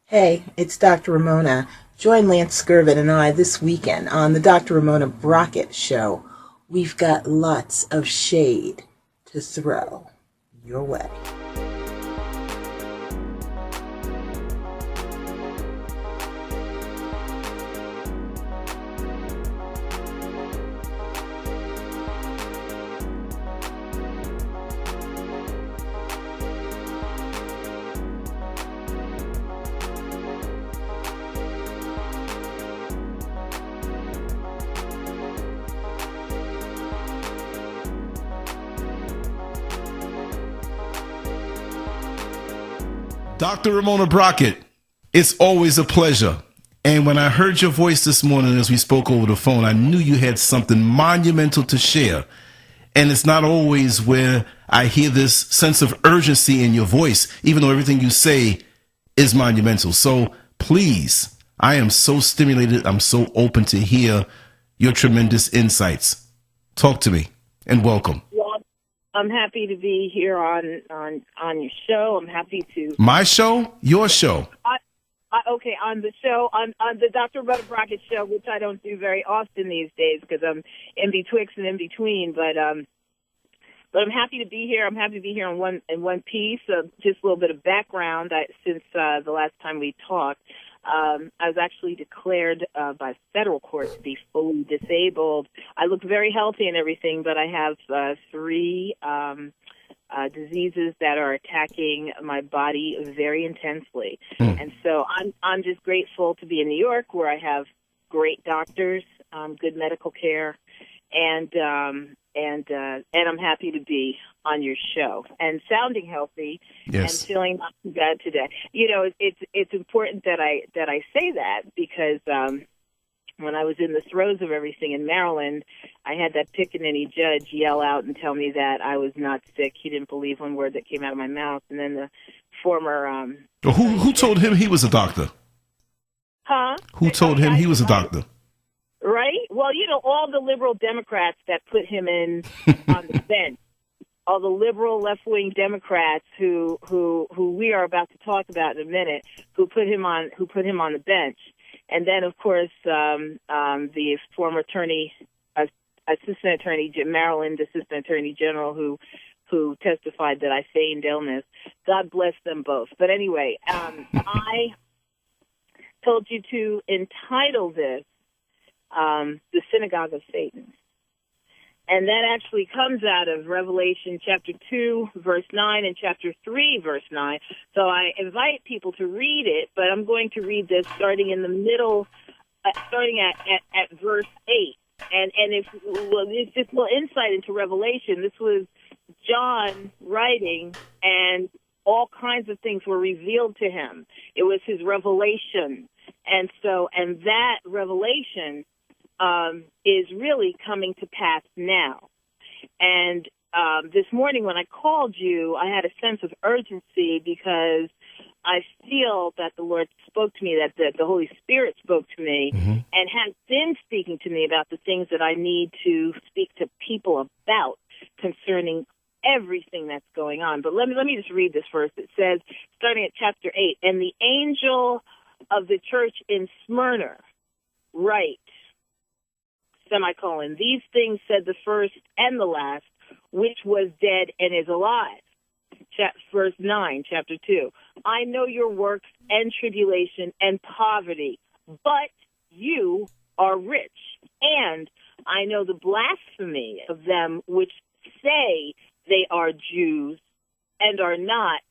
Hey, it's Dr. Ramona. Join Lance Skirvin and I this weekend on the Dr. Ramona Brockett Show. We've got lots of shade to throw your way. Dr. Ramona Brockett, it's always a pleasure. And when I heard your voice this morning as we spoke over the phone, I knew you had something monumental to share. And it's not always where I hear this sense of urgency in your voice, even though everything you say is monumental. So please, I am so stimulated. I'm so open to hear your tremendous insights. Talk to me and welcome. I'm happy to be here on your show. I'm happy to... My show? Your show? Okay, on the show, on the Dr. Ramona Brockett show, which I don't do very often these days because I'm in betwixt and in between. But I'm happy to be here. I'm happy to be here in one piece. Just a little bit of background. Since the last time we talked, I was actually declared by federal court to be fully disabled. I look very healthy and everything, but I have three diseases that are attacking my body very intensely. And so I'm just grateful to be in New York, where I have great doctors, good medical care, and I'm happy to be on your show and sounding healthy. Yes. And feeling not too bad today. You know, it's important that I say that because when I was in the throes of everything in Maryland, I had that pickaninny judge yell out and tell me that I was not sick. He didn't believe one word that came out of my mouth. And then the former who told him he was a doctor? Huh? Who told him he was a doctor? Right? Well, you know, all the liberal Democrats that put him in on the bench, all the liberal left-wing Democrats who we are about to talk about in a minute, who put him on the bench, and then of course the former assistant attorney Maryland assistant attorney general who testified that I feigned illness. God bless them both. But anyway, I told you to entitle this the Synagogue of Satan. And that actually comes out of Revelation chapter 2, verse 9, and chapter 3, verse 9. So I invite people to read it, but I'm going to read this starting in the middle, starting at verse 8. And it's just a little insight into Revelation. This was John writing, and all kinds of things were revealed to him. It was his revelation. And that revelation is really coming to pass now. And this morning when I called you, I had a sense of urgency because I feel that the Lord spoke to me, that the Holy Spirit spoke to me, and has been speaking to me about the things that I need to speak to people about concerning everything that's going on. But let me just read this first. It says, starting at chapter 8, and the angel of the church in Smyrna write, semicolon, these things said the first and the last, which was dead and is alive. Verse 9, chapter 2. I know your works and tribulation and poverty, but you are rich. And I know the blasphemy of them which say they are Jews and are not,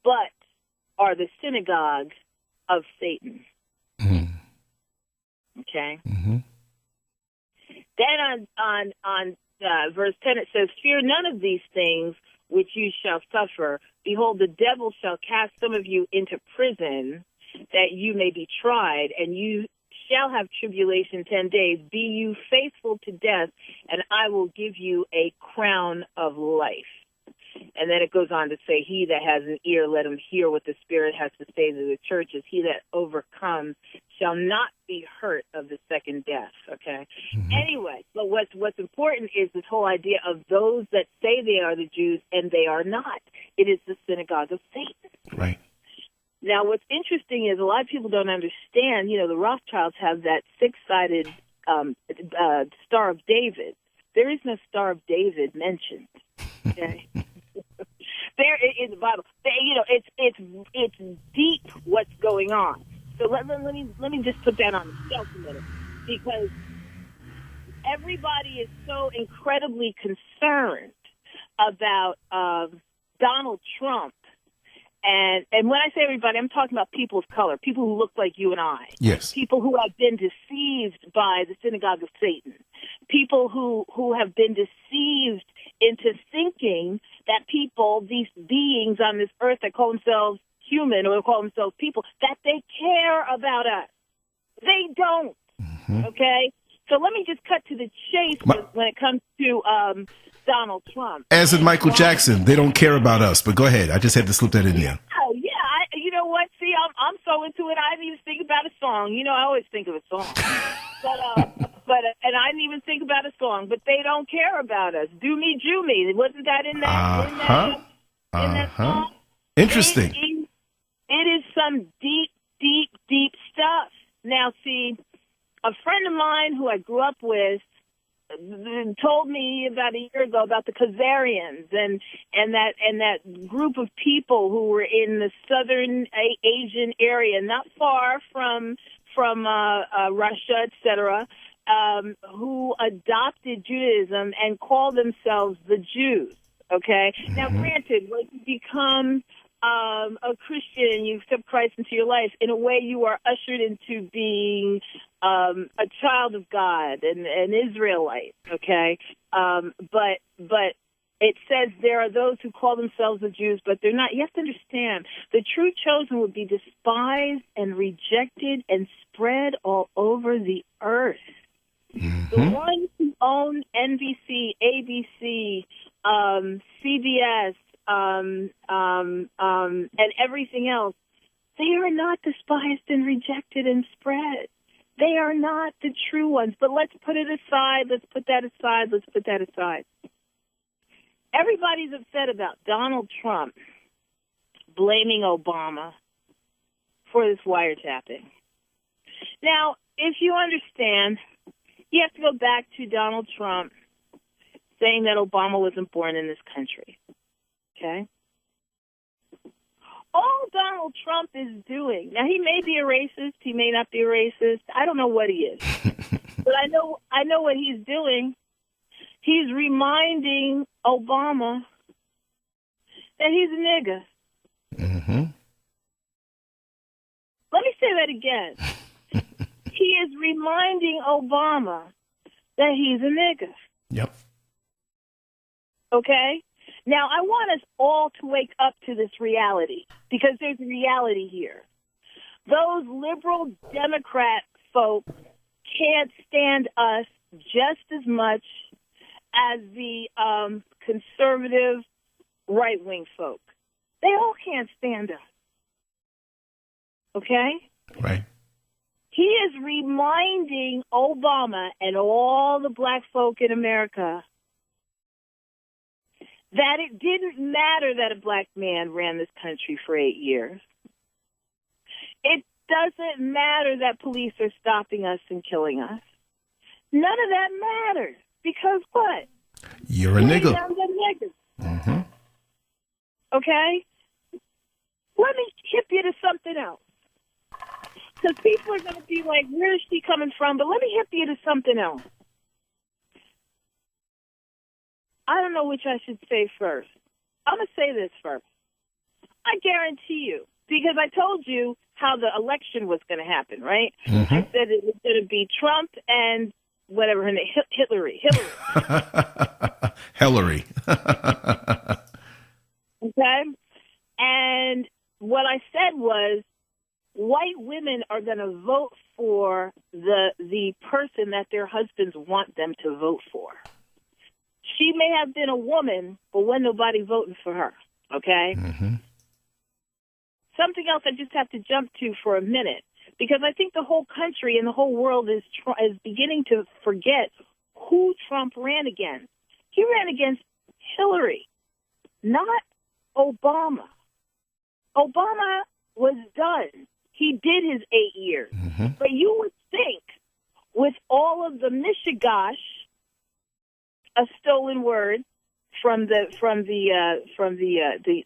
but are the synagogue of Satan. Okay? Then on verse 10 it says, fear none of these things which you shall suffer. Behold, the devil shall cast some of you into prison, that you may be tried, and you shall have tribulation 10 days. Be you faithful to death, and I will give you a crown of life. And then it goes on to say, he that has an ear, let him hear what the Spirit has to say to the churches. He that overcomes shall not be hurt of the second death, okay? Anyway, but what's important is this whole idea of those that say they are the Jews and they are not. It is the synagogue of Satan. Right. Now, what's interesting is a lot of people don't understand, the Rothschilds have that six-sided Star of David. There is no Star of David mentioned. Okay? There in the Bible. It's deep what's going on. So let me just put that on the shelf a minute, because everybody is so incredibly concerned about Donald Trump. And when I say everybody, I'm talking about people of color, people who look like you and I. Yes. People who have been deceived by the Synagogue of Satan. People who have been deceived into thinking that people, these beings on this earth that call themselves human or call themselves people, that they care about us. They don't. Mm-hmm. Okay? So let me just cut to the chase when it comes to Donald Trump. As in Michael Jackson, they don't care about us. But go ahead. I just had to slip that in there. Oh, yeah. You know what? See, I'm so into it, I didn't even think about a song. I always think of a song. And I didn't even think about a song. But they don't care about us. Do me, Jew me. Wasn't that in that song? Interesting. It is some deep, deep, deep stuff. Now, see, a friend of mine who I grew up with told me about a year ago about the Khazarians and that group of people who were in the southern Asian area, not far from Russia, etc., who adopted Judaism and called themselves the Jews. Okay, now granted, when you become a Christian, you accept Christ into your life, in a way you are ushered into being a child of God and an Israelite, okay? But it says there are those who call themselves the Jews, but they're not. You have to understand, the true chosen would be despised and rejected and spread all over the earth. The ones who own NBC, ABC, CBS, and everything else, they are not despised and rejected and spread. They are not the true ones. But let's put it aside. Let's put that aside. Everybody's upset about Donald Trump blaming Obama for this wiretapping. Now, if you understand, you have to go back to Donald Trump saying that Obama wasn't born in this country. Okay? All Donald Trump is doing, now he may be a racist, he may not be a racist, I don't know what he is. But I know what he's doing. He's reminding Obama that he's a nigger. Mm-hmm. Let me say that again. He is reminding Obama that he's a nigger. Yep. Okay? Now, I want us all to wake up to this reality, because there's a reality here. Those liberal Democrat folk can't stand us just as much as the conservative right-wing folk. They all can't stand us. Okay? Right. He is reminding Obama and all the black folk in America that it didn't matter that a black man ran this country for 8 years. It doesn't matter that police are stopping us and killing us. None of that matters. Because what? You're a nigger. Mm-hmm. Okay? Let me hip you to something else. Because people are going to be like, where is she coming from? But let me hip you to something else. I don't know which I should say first. I'm going to say this first. I guarantee you, because I told you how the election was going to happen, right? Mm-hmm. I said it was going to be Trump and whatever her name, Hillary. Hillary. Okay? And what I said was, white women are going to vote for the person that their husbands want them to vote for. She may have been a woman, but wasn't nobody voting for her, okay? Mm-hmm. Something else I just have to jump to for a minute, because I think the whole country and the whole world is beginning to forget who Trump ran against. He ran against Hillary, not Obama. Obama was done. He did his 8 years. Mm-hmm. But you would think, with all of the mishigash, a stolen word from the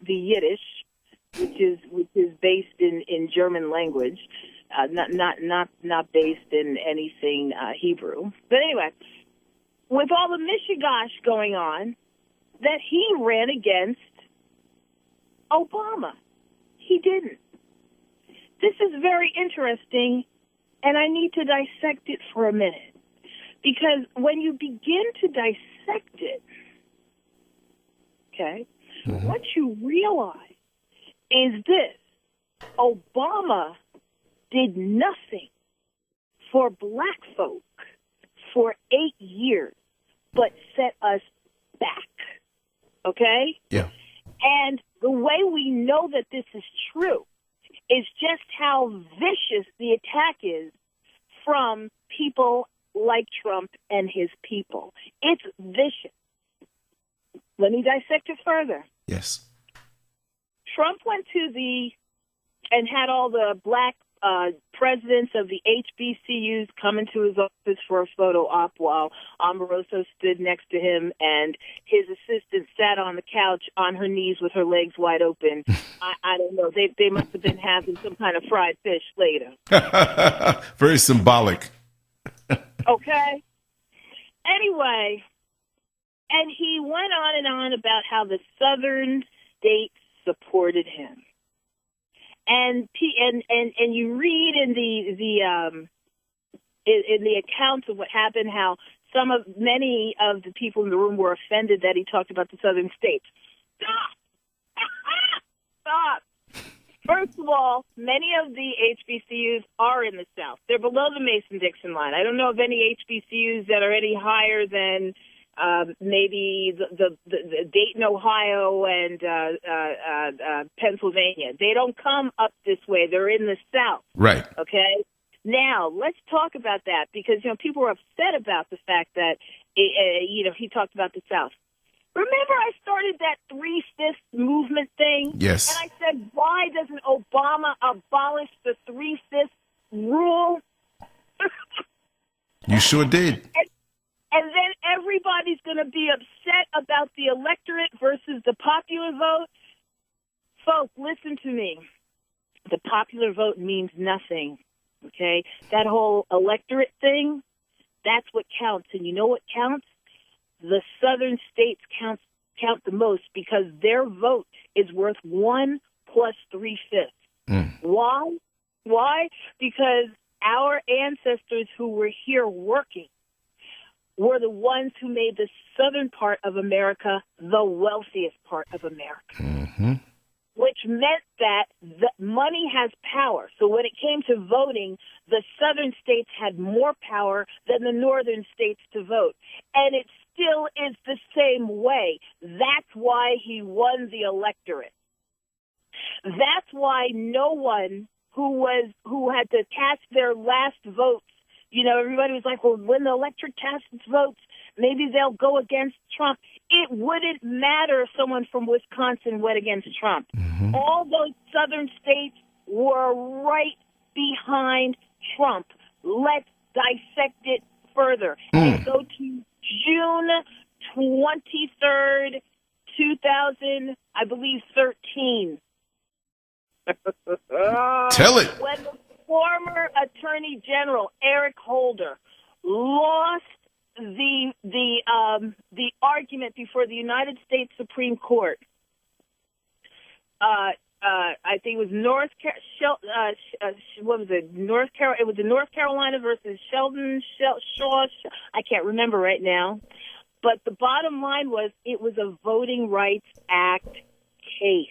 Yiddish, which is based in German language, not based in anything Hebrew. But anyway, with all the mishigash going on, that he ran against Obama. He didn't. This is very interesting, and I need to dissect it for a minute. Because when you begin to dissect it, okay, what you realize is this. Obama did nothing for black folk for 8 years, but set us back. Okay? Yeah. And the way we know that this is true is just how vicious the attack is from people like Trump and his people. It's vicious. Let me dissect it further. Yes. Trump went and had all the black presidents of the HBCUs come into his office for a photo op while Omaroso stood next to him, and his assistant sat on the couch on her knees with her legs wide open. I don't know. They must have been having some kind of fried fish later. Very symbolic. Okay? Anyway, and he went on and on about how the southern states supported him. And you read in the accounts of what happened, how many of the people in the room were offended that he talked about the southern states. Stop! Stop! First of all, many of the HBCUs are in the South. They're below the Mason-Dixon line. I don't know of any HBCUs that are any higher than maybe the Dayton, Ohio, and Pennsylvania. They don't come up this way. They're in the South. Right. Okay? Now, let's talk about that because, people were upset about the fact that, he talked about the South. Remember I started that 3/5 movement thing? Yes. And I said, why doesn't Obama abolish the 3/5 rule? You sure did. And then everybody's going to be upset about the electorate versus the popular vote. Folks, listen to me. The popular vote means nothing, okay? That whole electorate thing, that's what counts. And you know what counts? The southern states count the most because their vote is worth 1 plus 3/5. Why? Why? Because our ancestors who were here working were the ones who made the southern part of America the wealthiest part of America. Mm-hmm. Which meant that the money has power. So when it came to voting, the southern states had more power than the northern states to vote. And it still is the same way. That's why he won the electorate. That's why no one who had to cast their last votes, everybody was like, well, when the electorate casts its votes, maybe they'll go against Trump. It wouldn't matter if someone from Wisconsin went against Trump. Mm-hmm. All those southern states were right behind Trump. Let's dissect it further and go to June 23rd, 2000, I believe, 13. Tell it. When the former Attorney General Eric Holder lost the argument before the United States Supreme Court. I think it was It was the North Carolina versus Sheldon Shaw. I can't remember right now, but the bottom line was it was a Voting Rights Act case.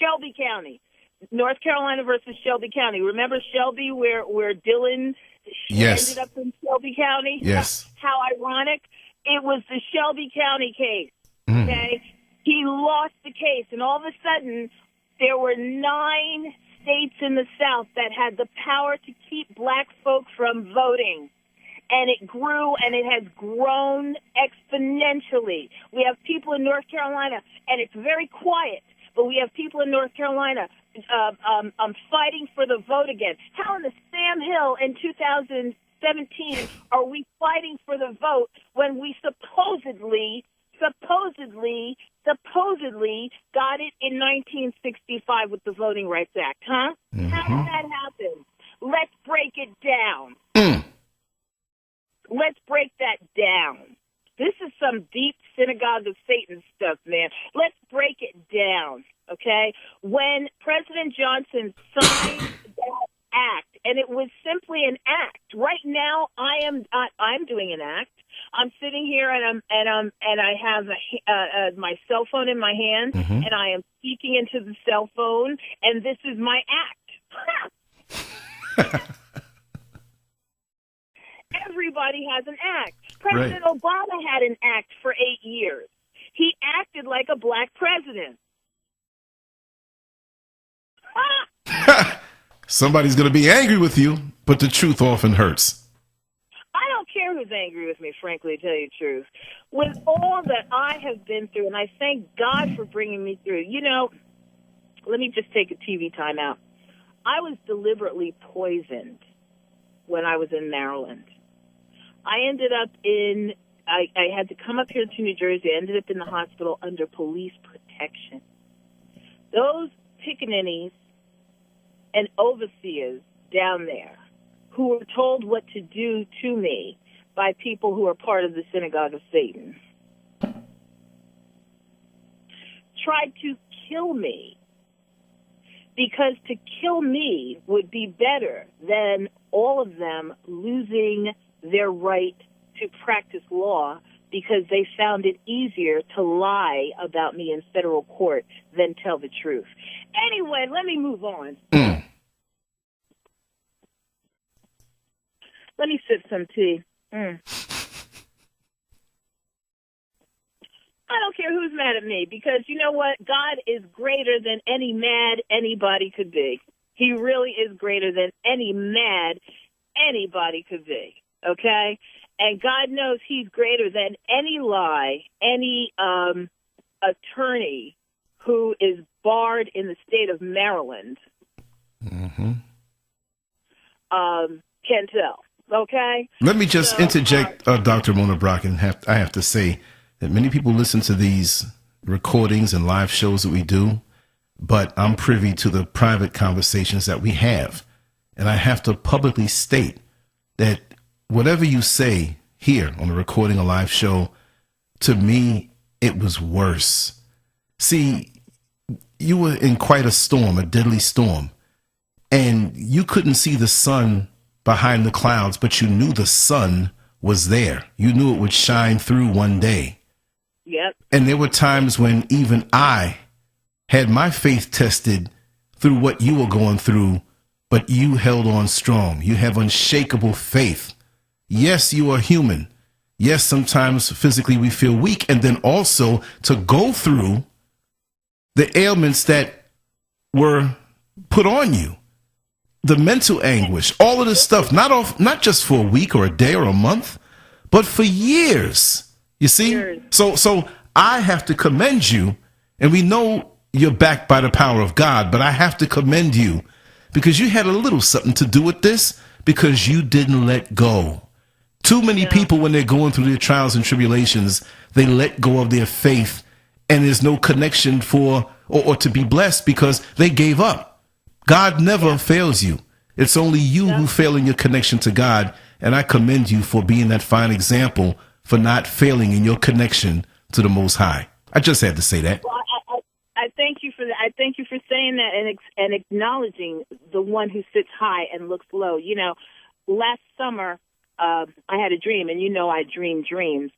Shelby County, North Carolina versus Shelby County. Remember Shelby, where Dylan yes. ended up in Shelby County? Yes. How ironic. It was the Shelby County case, okay? He lost the case, and all of a sudden, there were 9 states in the South that had the power to keep black folk from voting. And it grew, and it has grown exponentially. We have people in North Carolina, and it's very quiet, but we have people in North Carolina fighting for the vote again. How in the Sam Hill in 2017 are we fighting for the vote when we supposedly got it in 1965 with the Voting Rights Act, huh? Mm-hmm. How did that happen? Let's break it down. Let's break that down. This is some deep Synagogue of Satan stuff, man. Let's break it down, okay? When President Johnson signed that act, and it was simply an act. Right now, I'm doing an act. I'm sitting here and I have my cell phone in my hand, and I am speaking into the cell phone, and this is my act. Everybody has an act. President Obama had an act for 8 years. He acted like a black president. Somebody's going to be angry with you, but the truth often hurts. I don't care who's angry with me, frankly, to tell you the truth. With all that I have been through, and I thank God for bringing me through, you know, let me just take a TV timeout. I was deliberately poisoned when I was in Maryland. I ended up I had to come up here to New Jersey. I ended up in the hospital under police protection. Those pickaninnies and overseers down there who were told what to do to me by people who are part of the Synagogue of Satan tried to kill me, because to kill me would be better than all of them losing their right to practice law because they found it easier to lie about me in federal court than tell the truth. Anyway, let me move on. Let me sip some tea. I don't care who's mad at me, because you know what? God is greater than any mad anybody could be. He really is greater than any mad anybody could be, okay? And God knows he's greater than any lie, any attorney who is barred in the state of Maryland can tell, okay? Let me just interject, Dr. Ramona Brockett. I have to say that many people listen to these recordings and live shows that we do, but I'm privy to the private conversations that we have. And I have to publicly state that whatever you say here on a recording, a live show, to me, it was worse. See, you were in quite a storm, a deadly storm, and you couldn't see the sun behind the clouds, but you knew the sun was there. You knew it would shine through one day. Yep. And there were times when even I had my faith tested through what you were going through, but you held on strong. You have unshakable faith. Yes, you are human. Yes, sometimes physically we feel weak. And then also to go through the ailments that were put on you, the mental anguish, all of this stuff, not just for a week or a day or a month, but for years. You see? So I have to commend you, and we know you're backed by the power of God, but I have to commend you because you had a little something to do with this, because you didn't let go. Too many people, when they're going through their trials and tribulations, they let go of their faith, and there's no connection for or to be blessed because they gave up. God never fails you. It's only you who fail in your connection to God, and I commend you for being that fine example for not failing in your connection to the Most High. I just had to say that. Well, I thank you for that. I thank you for saying that and acknowledging the one who sits high and looks low. You know, last summer I had a dream, and you know I dream dreams.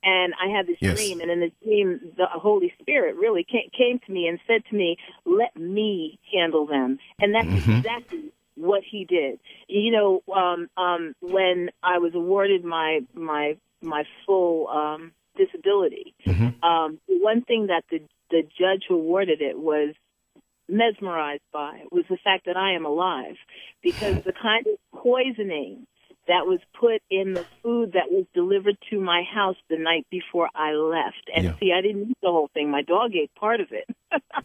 And I had this dream, and in the dream, the Holy Spirit really came to me and said to me, "Let me handle them." And that's exactly what He did. You know, when I was awarded my full disability, one thing that the judge who awarded it was mesmerized by was the fact that I am alive, because the kind of poisoning that was put in the food that was delivered to my house the night before I left. And see, I didn't eat the whole thing. My dog ate part of it.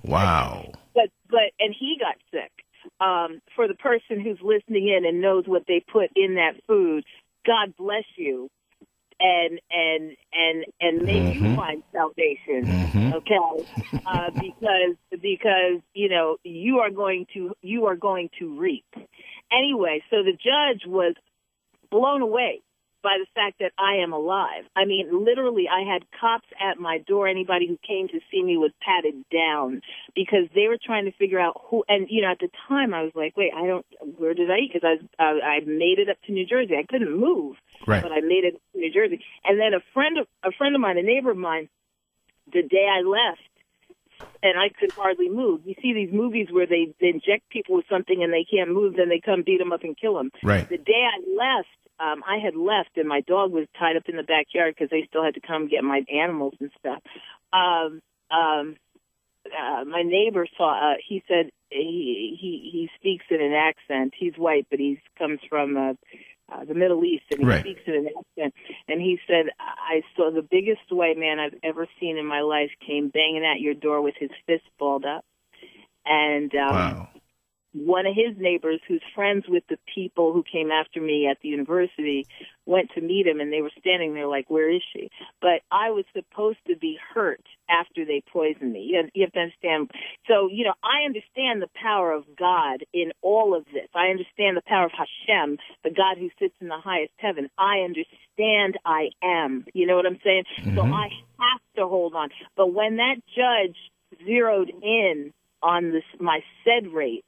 Wow. And he got sick. For the person who's listening in and knows what they put in that food, God bless you. And may you find salvation, okay? Because you are going to reap. Anyway, so the judge was blown away by the fact that I am alive. I mean, literally, I had cops at my door. Anybody who came to see me was patted down because they were trying to figure out who. And at the time, I was like, "Wait, where did I eat?" Because I made it up to New Jersey. I couldn't move, right. But I made it up to New Jersey. And then a friend of mine, a neighbor of mine, the day I left, and I could hardly move. You see these movies where they inject people with something and they can't move, then they come beat them up and kill them. Right. The day I left, I had left, and my dog was tied up in the backyard because they still had to come get my animals and stuff. My neighbor saw. He said he speaks in an accent. He's white, but he comes from the Middle East, and he speaks in an accent. And he said, "I saw the biggest white man I've ever seen in my life came banging at your door with his fist balled up." And wow. One of his neighbors, who's friends with the people who came after me at the university, went to meet him, and they were standing there like, "Where is she?" But I was supposed to be hurt after they poisoned me. You have to understand. So, I understand the power of God in all of this. I understand the power of Hashem, the God who sits in the highest heaven. I understand I am. You know what I'm saying? So I have to hold on. But when that judge zeroed in on my SED rate,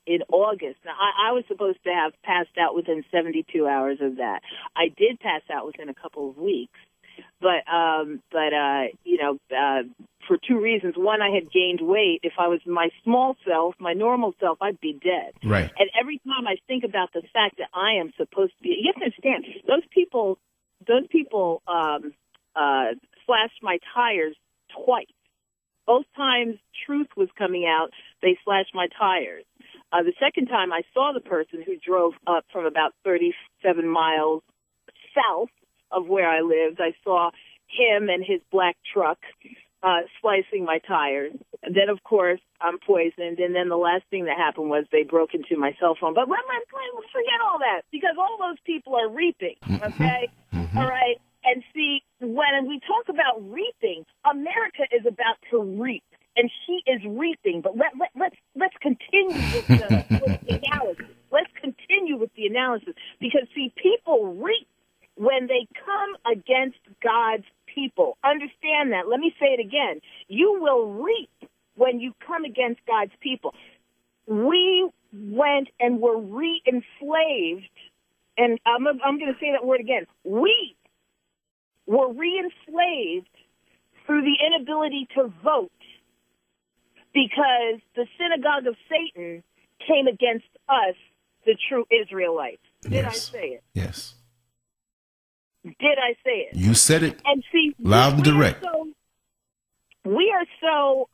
in August. Now, I was supposed to have passed out within 72 hours of that. I did pass out within a couple of weeks, but for two reasons. One, I had gained weight. If I was my small self, my normal self, I'd be dead. Right. And every time I think about the fact that I am supposed to be, you have to understand, those people slashed my tires twice. Both times truth was coming out, they slashed my tires. The second time I saw the person who drove up from about 37 miles south of where I lived. I saw him and his black truck slicing my tires. And then, of course, I'm poisoned. And then the last thing that happened was they broke into my cell phone. But forget all that, because all those people are reaping, okay? All right? And see, when we talk about reaping, America is about to reap, and she is reaping. But let's continue with the analysis. Let's continue with the analysis, because see, people reap when they come against God's people. Understand that. Let me say it again. You will reap when you come against God's people. We went and were re-enslaved, and I'm going to say that word again. We were re-enslaved through the inability to vote, because the synagogue of Satan came against us, the true Israelites. Did I say it? Yes. Did I say it? You said it. And see, loud and direct. We are so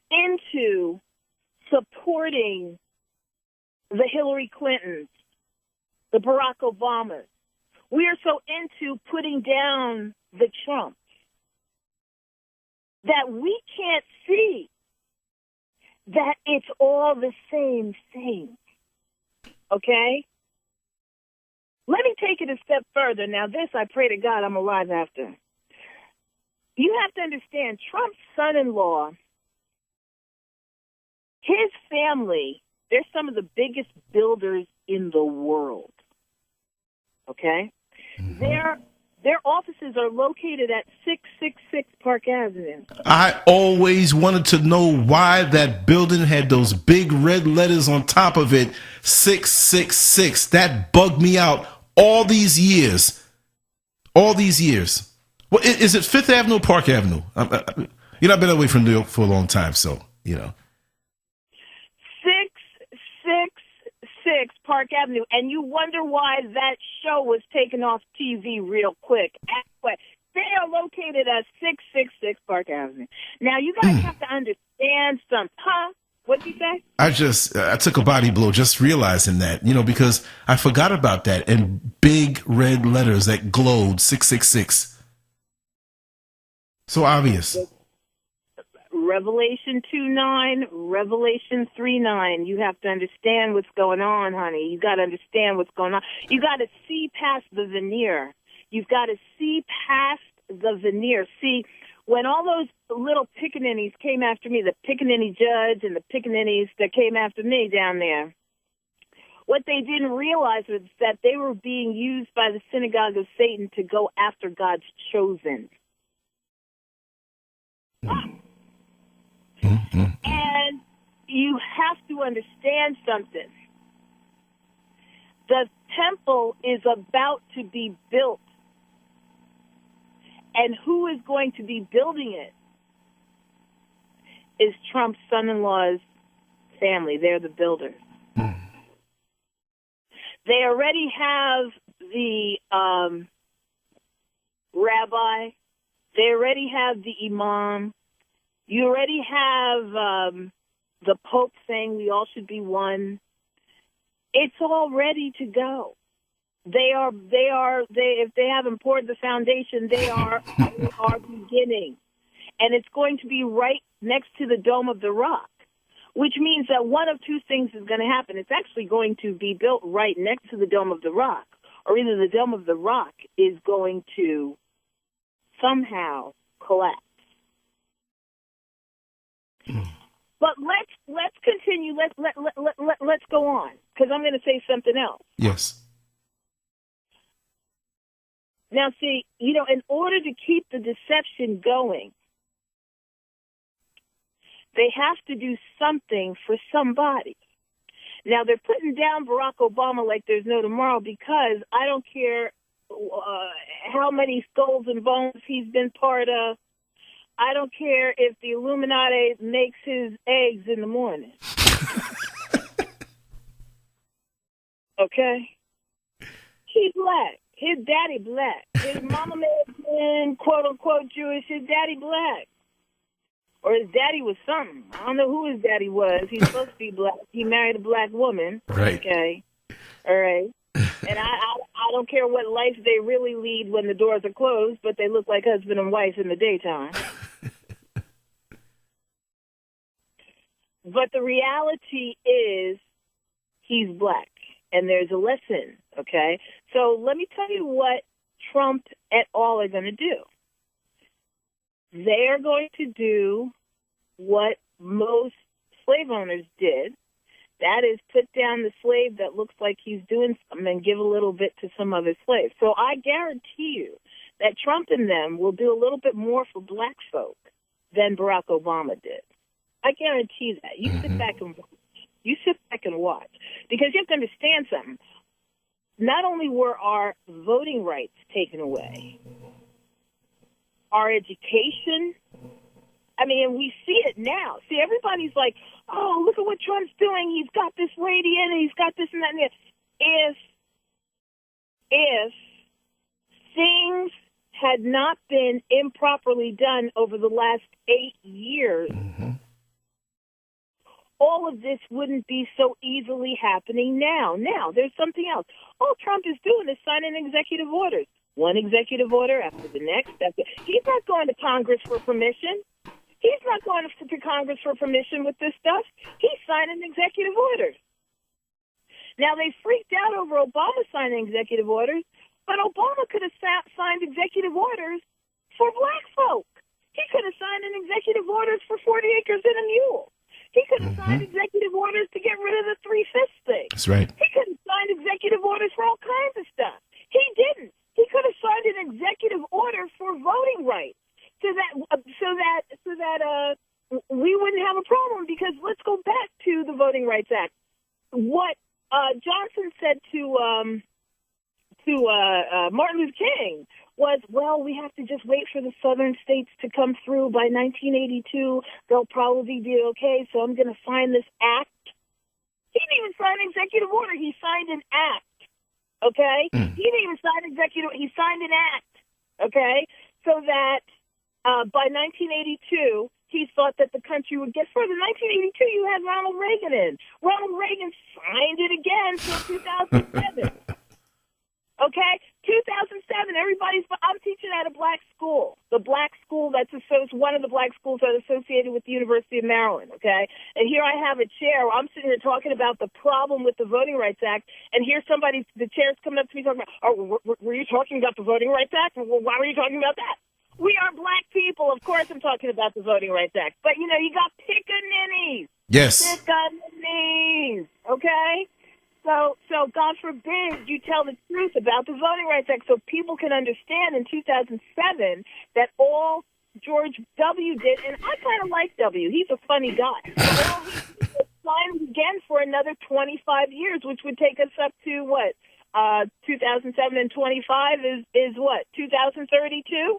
into supporting the Hillary Clintons, the Barack Obamas. We are so into putting down the Trumps that we can't see that it's all the same thing. Okay? Let me take it a step further. Now, this, I pray to God I'm alive after. You have to understand, Trump's son-in-law, his family, they're some of the biggest builders in the world. Okay? Their offices are located at 666 Park Avenue. I always wanted to know why that building had those big red letters on top of it, 666. That bugged me out all these years. All these years. Well, is it Fifth Avenue or Park Avenue? I've been away from New York for a long time, so, 666 Park Avenue, and you wonder why that show was taken off TV real quick. Anyway, they are located at 666 Park Avenue. Now, you guys have to understand something. What'd you say? I took a body blow just realizing that, because I forgot about that in big red letters that glowed 666. So obvious. Revelation 2:9, Revelation 3:9. You have to understand what's going on, honey. You got to understand what's going on. You got to see past the veneer. You've got to see past the veneer. See, when all those little pickaninnies came after me, the pickaninny judge and the pickaninnies that came after me down there, what they didn't realize was that they were being used by the synagogue of Satan to go after God's chosen. And you have to understand something. The temple is about to be built. And who is going to be building it is Trump's son-in-law's family. They're the builders. They already have the rabbi. They already have the imam. You already have the Pope saying we all should be one. It's all ready to go. If they haven't poured the foundation, they are beginning. And it's going to be right next to the Dome of the Rock, which means that one of two things is going to happen. It's actually going to be built right next to the Dome of the Rock, or either the Dome of the Rock is going to somehow collapse. But let's continue. Let's go on, because I'm going to say something else. Yes. Now, see, in order to keep the deception going, they have to do something for somebody. Now, they're putting down Barack Obama like there's no tomorrow, because I don't care how many skulls and bones he's been part of. I don't care if the Illuminati makes his eggs in the morning. Okay? He's black. His daddy black. His mama may have been, quote-unquote, Jewish. His daddy black. Or his daddy was something. I don't know who his daddy was. He's supposed to be black. He married a black woman. Right. Okay. All right. And I don't care what life they really lead when the doors are closed, but they look like husband and wife in the daytime. But the reality is he's black, and there's a lesson, okay? So let me tell you what Trump et al. Are going to do. They are going to do what most slave owners did. That is, put down the slave that looks like he's doing something and give a little bit to some other slave. So I guarantee you that Trump and them will do a little bit more for black folk than Barack Obama did. I guarantee that. You sit back and watch. You sit back and watch. Because you have to understand something. Not only were our voting rights taken away, our education, I mean, we see it now. See, everybody's like, oh, look at what Trump's doing. He's got this lady in and he's got this and that and that. If things had not been improperly done over the last 8 years, all of this wouldn't be so easily happening now. Now, there's something else. All Trump is doing is signing executive orders. One executive order after the next. He's not going to Congress for permission. He's not going to Congress for permission with this stuff. He's signing executive orders. Now, they freaked out over Obama signing executive orders, but Obama could have signed executive orders for black folk. He could have signed an executive orders for 40 acres and a mule. He could have signed executive orders to get rid of the 3/5 thing. That's right. He could have signed executive orders for all kinds of stuff. He didn't. He could have signed an executive order for voting rights, so that we wouldn't have a problem. Because let's go back to the Voting Rights Act. What Johnson said to Martin Luther King was, well, we have to just wait for the southern states to come through. By 1982, they'll probably be okay, so I'm going to sign this act. He didn't even sign an executive order. He signed an act, okay? He didn't even sign he signed an act, okay? So that by 1982, he thought that the country would get further. 1982, you had Ronald Reagan in. Ronald Reagan signed it again for 2007. Okay? 2007, I'm teaching at a black school. The black school one of the black schools that's associated with the University of Maryland, okay? And here I have a chair where I'm sitting here talking about the problem with the Voting Rights Act, and here the chair's coming up to me talking about, were you talking about the Voting Rights Act? Well, why were you talking about that? We are black people. Of course I'm talking about the Voting Rights Act. But, you got pickaninnies. Yes. Pickaninnies, okay? So God forbid you tell the truth about the Voting Rights Act so people can understand in 2007 that all George W. did, and I kind of like W. He's a funny guy. All he signed again for another 25 years, which would take us up to what? 2007 and 25 is what? 2032?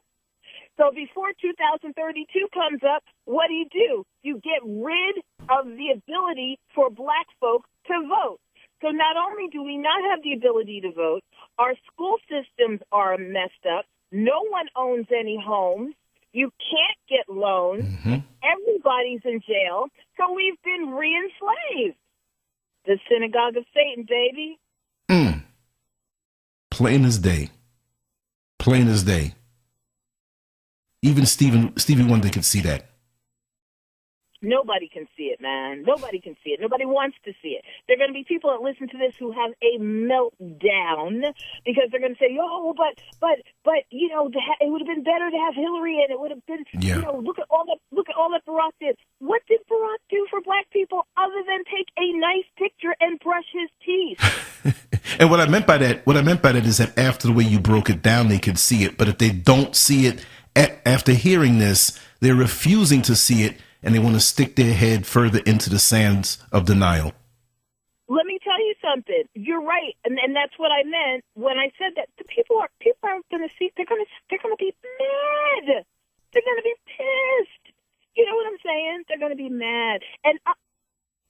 So before 2032 comes up, what do? You get rid of the ability for black folk to vote. So not only do we not have the ability to vote, our school systems are messed up. No one owns any homes. You can't get loans. Mm-hmm. Everybody's in jail. So we've been re-enslaved. The synagogue of Satan, baby. Plain as day. Plain as day. Even Stevie Wonder could see that. Nobody can see it, man. Nobody can see it. Nobody wants to see it. There are going to be people that listen to this who have a meltdown because they're going to say, but it would have been better to have Hillary in. It would have been, look at all that Barack did. What did Barack do for black people other than take a nice picture and brush his teeth? And what I meant by that is that after the way you broke it down, they could see it. But if they don't see it after hearing this, they're refusing to see it. And they want to stick their head further into the sands of denial. Let me tell you something. You're right, and that's what I meant when I said that. The people aren't going to see. They're going to be mad. They're going to be pissed. You know what I'm saying? They're going to be mad. And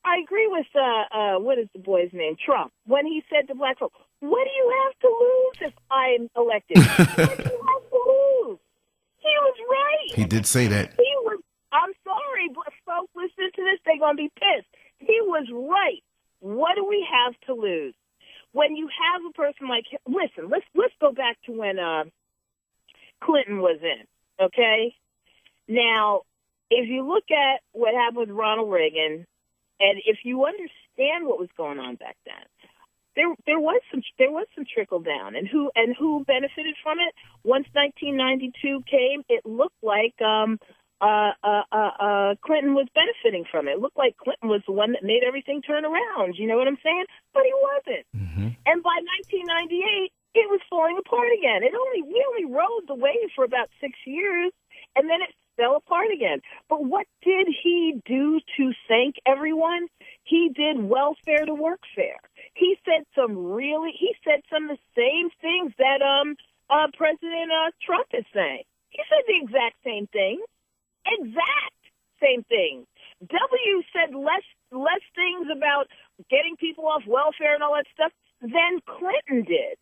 I agree with what is the boy's name? Trump. When he said to black folks, "What do you have to lose if I'm elected?" What do you have to lose? He was right. He did say that. I'm sorry, but folks listen to this, they're going to be pissed. He was right. What do we have to lose? When you have a person like him, listen, let's go back to when Clinton was in, okay? Now, if you look at what happened with Ronald Reagan, and if you understand what was going on back then, there was some trickle down, and who benefited from it? Once 1992 came, it looked like Clinton was benefiting from it. It looked like Clinton was the one that made everything turn around. You know what I'm saying? But he wasn't. Mm-hmm. And by 1998, it was falling apart again. We only rode the wave for about 6 years, and then it fell apart again. But what did he do to thank everyone? He did welfare to workfare. He said some of the same things that President Trump is saying. He said the exact same thing. Exact same thing. W said less things about getting people off welfare and all that stuff than Clinton did.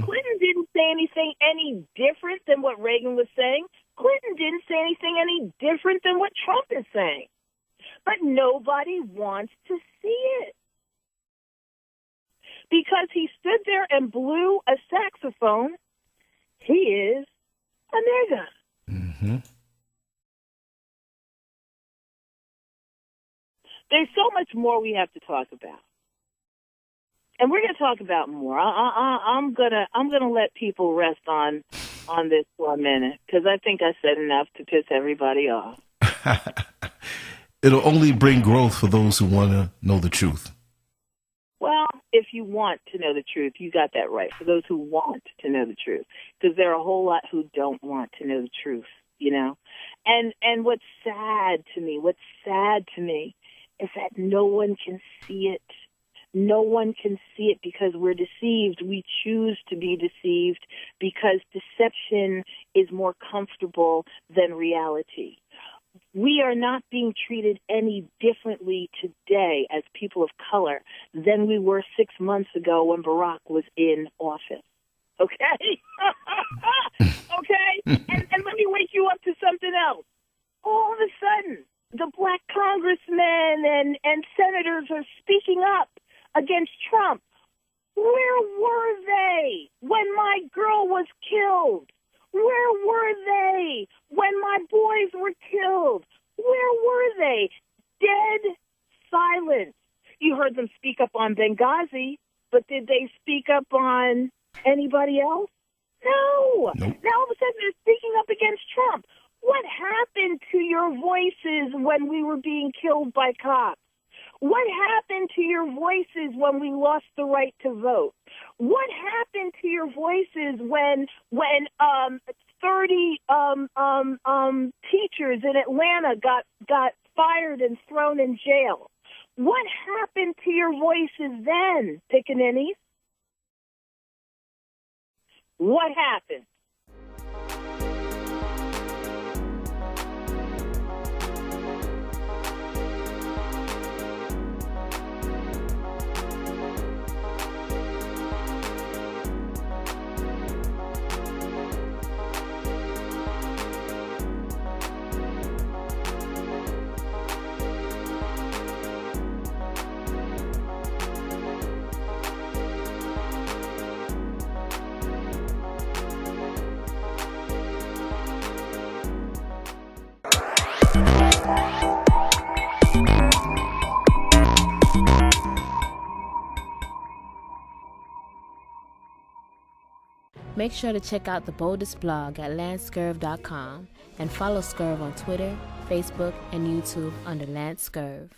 Clinton didn't say anything any different than what Reagan was saying. Clinton didn't say anything any different than what Trump is saying. But nobody wants to see it. Because he stood there and blew a saxophone, he is a nigger. Mm-hmm. There's so much more we have to talk about, and we're going to talk about more. I'm gonna let people rest on this for a minute because I think I said enough to piss everybody off. It'll only bring growth for those who want to know the truth. Well, if you want to know the truth, you got that right. For those who want to know the truth, because there are a whole lot who don't want to know the truth. You know, and what's sad to me is that no one can see it. No one can see it because we're deceived. We choose to be deceived because deception is more comfortable than reality. We are not being treated any differently today as people of color than we were 6 months ago when Barack was in office. Okay? Okay? And let me wake you up to something else. all of a sudden, the black congressmen and senators are speaking up against Trump. Where were they when my girl was killed? Where were they when my boys were killed? Where were they? Dead silence. You heard them speak up on Benghazi, but did they speak up on anybody else? No. Nope. Now all of a sudden they're speaking up against Trump. What happened to your voices when we were being killed by cops? What happened to your voices when we lost the right to vote? What happened to your voices when 30 teachers in Atlanta got fired and thrown in jail? What happened to your voices then, pickaninnies? What happened? Make sure to check out the boldest blog at lancescurv.com and follow Scurv on Twitter, Facebook, and YouTube under Lance Scurv.